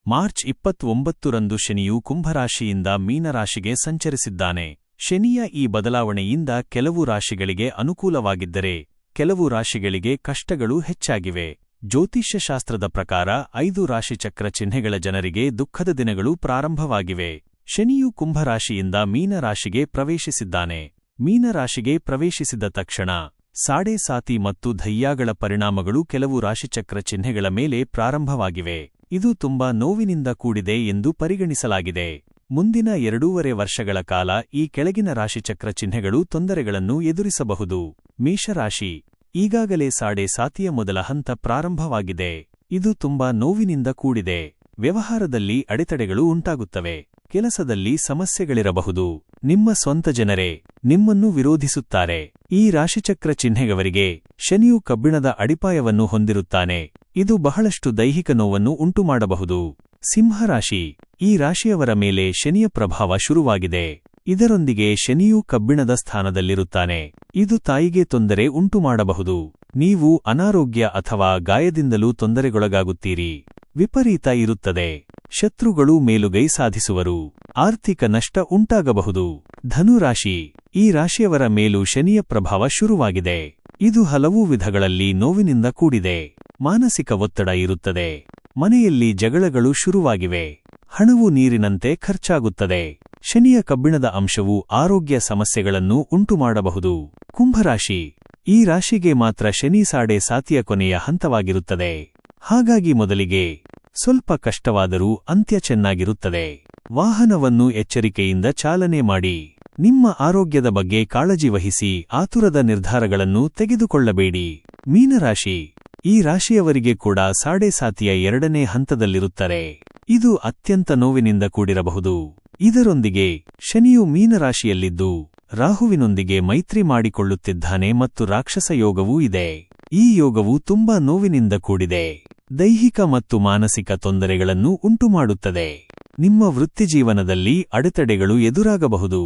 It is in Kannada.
ಮಾರ್ಚ್ 29ರಂದು ಶನಿಯು ಕುಂಭರಾಶಿಯಿಂದ ಮೀನರಾಶಿಗೆ ಸಂಚರಿಸಿದ್ದಾನೆ. ಶನಿಯ ಈ ಬದಲಾವಣೆಯಿಂದ ಕೆಲವು ರಾಶಿಗಳಿಗೆ ಅನುಕೂಲವಾಗಿದ್ದರೆ ಕೆಲವು ರಾಶಿಗಳಿಗೆ ಕಷ್ಟಗಳು ಹೆಚ್ಚಾಗಿವೆ. ಜ್ಯೋತಿಷ್ಯಶಾಸ್ತ್ರದ ಪ್ರಕಾರ 5 ರಾಶಿಚಕ್ರ ಚಿಹ್ನೆಗಳ ಜನರಿಗೆ ದುಃಖದ ದಿನಗಳು ಪ್ರಾರಂಭವಾಗಿವೆ. ಶನಿಯು ಕುಂಭರಾಶಿಯಿಂದ ಮೀನರಾಶಿಗೆ ಪ್ರವೇಶಿಸಿದ್ದಾನೆ. ಮೀನರಾಶಿಗೆ ಪ್ರವೇಶಿಸಿದ ತಕ್ಷಣ ಸಾಡೆ ಸಾತಿ ಮತ್ತು ದಯ್ಯಾಗಳ ಪರಿಣಾಮಗಳು ಕೆಲವು ರಾಶಿಚಕ್ರ ಚಿಹ್ನೆಗಳ ಮೇಲೆ ಪ್ರಾರಂಭವಾಗಿವೆ. ಇದು ತುಂಬಾ ನೋವಿನಿಂದ ಕೂಡಿದೆ ಎಂದು ಪರಿಗಣಿಸಲಾಗಿದೆ. ಮುಂದಿನ 2.5 ವರ್ಷಗಳ ಕಾಲ ಈ ಕೆಳಗಿನ ರಾಶಿಚಕ್ರ ಚಿಹ್ನೆಗಳು ತೊಂದರೆಗಳನ್ನು ಎದುರಿಸಬಹುದು. ಮೇಷರಾಶಿ. ಈಗಾಗಲೇ ಸಾಡೆ ಸಾತಿಯ ಮೊದಲ ಹಂತ ಪ್ರಾರಂಭವಾಗಿದೆ. ಇದು ತುಂಬಾ ನೋವಿನಿಂದ ಕೂಡಿದೆ. ವ್ಯವಹಾರದಲ್ಲಿ ಅಡೆತಡೆಗಳು ಉಂಟಾಗುತ್ತವೆ. ಕೆಲಸದಲ್ಲಿ ಸಮಸ್ಯೆಗಳಿರಬಹುದು. ನಿಮ್ಮ ಸ್ವಂತ ಜನರೇ ನಿಮ್ಮನ್ನು ವಿರೋಧಿಸುತ್ತಾರೆ. ಈ ರಾಶಿಚಕ್ರ ಚಿಹ್ನೆಯವರಿಗೆ ಶನಿಯು ಕಬ್ಬಿಣದ ಅಡಿಪಾಯವನ್ನು ಹೊಂದಿರುತ್ತಾನೆ. ಇದು ಬಹಳಷ್ಟು ದೈಹಿಕ ನೋವನ್ನು ಉಂಟುಮಾಡಬಹುದು. ಸಿಂಹರಾಶಿ. ಈ ರಾಶಿಯವರ ಮೇಲೆ ಶನಿಯ ಪ್ರಭಾವ ಶುರುವಾಗಿದೆ. ಇದರೊಂದಿಗೆ ಶನಿಯು ಕಬ್ಬಿಣದ ಸ್ಥಾನದಲ್ಲಿರುತ್ತಾನೆ. ಇದು ತಾಯಿಗೆ ತೊಂದರೆ ಉಂಟುಮಾಡಬಹುದು. ನೀವು ಅನಾರೋಗ್ಯ ಅಥವಾ ಗಾಯದಿಂದಲೂ ತೊಂದರೆಗೊಳಗಾಗುತ್ತೀರಿ. ವಿಪರೀತ ಇರುತ್ತದೆ. ಶತ್ರುಗಳು ಮೇಲುಗೈ ಸಾಧಿಸುವರು. ಆರ್ಥಿಕ ನಷ್ಟ ಉಂಟಾಗಬಹುದು. ಧನುರಾಶಿ. ಈ ರಾಶಿಯವರ ಮೇಲೂ ಶನಿಯ ಪ್ರಭಾವ ಶುರುವಾಗಿದೆ. ಇದು ಹಲವು ವಿಧಗಳಲ್ಲಿ ನೋವಿನಿಂದ ಕೂಡಿದೆ. ಮಾನಸಿಕ ಒತ್ತಡ ಇರುತ್ತದೆ. ಮನೆಯಲ್ಲಿ ಜಗಳಗಳು ಶುರುವಾಗಿವೆ. ಹಣವು ನೀರಿನಂತೆ ಖರ್ಚಾಗುತ್ತದೆ. ಶನಿಯ ಕಬ್ಬಿಣದ ಅಂಶವು ಆರೋಗ್ಯ ಸಮಸ್ಯೆಗಳನ್ನು ಉಂಟುಮಾಡಬಹುದು. ಕುಂಭರಾಶಿ. ಈ ರಾಶಿಗೆ ಮಾತ್ರ ಶನಿ ಸಾಡೆ ಸಾತಿಯ ಕೊನೆಯ ಹಂತವಾಗಿರುತ್ತದೆ. ಹಾಗಾಗಿ ಮೊದಲಿಗೆ ಸ್ವಲ್ಪ ಕಷ್ಟವಾದರೂ ಅಂತ್ಯ ಚೆನ್ನಾಗಿರುತ್ತದೆ. ವಾಹನವನ್ನು ಎಚ್ಚರಿಕೆಯಿಂದ ಚಾಲನೆ ಮಾಡಿ. ನಿಮ್ಮ ಆರೋಗ್ಯದ ಬಗ್ಗೆ ಕಾಳಜಿ ವಹಿಸಿ. ಆತುರದ ನಿರ್ಧಾರಗಳನ್ನು ತೆಗೆದುಕೊಳ್ಳಬೇಡಿ. ಮೀನರಾಶಿ. ಈ ರಾಶಿಯವರಿಗೆ ಕೂಡ ಸಾಡೆ ಸಾತಿಯ 2ನೇ ಹಂತದಲ್ಲಿರುತ್ತಾರೆ. ಇದು ಅತ್ಯಂತ ನೋವಿನಿಂದ ಕೂಡಿರಬಹುದು. ಇದರೊಂದಿಗೆ ಶನಿಯು ಮೀನರಾಶಿಯಲ್ಲಿದ್ದು ರಾಹುವಿನೊಂದಿಗೆ ಮೈತ್ರಿ ಮಾಡಿಕೊಳ್ಳುತ್ತಿದ್ದಾನೆ ಮತ್ತು ರಾಕ್ಷಸ ಯೋಗವೂ ಇದೆ. ಈ ಯೋಗವು ತುಂಬಾ ನೋವಿನಿಂದ ಕೂಡಿದೆ. ದೈಹಿಕ ಮತ್ತು ಮಾನಸಿಕ ತೊಂದರೆಗಳನ್ನು ಉಂಟುಮಾಡುತ್ತದೆ. ನಿಮ್ಮ ವೃತ್ತಿಜೀವನದಲ್ಲಿ ಅಡೆತಡೆಗಳು ಎದುರಾಗಬಹುದು.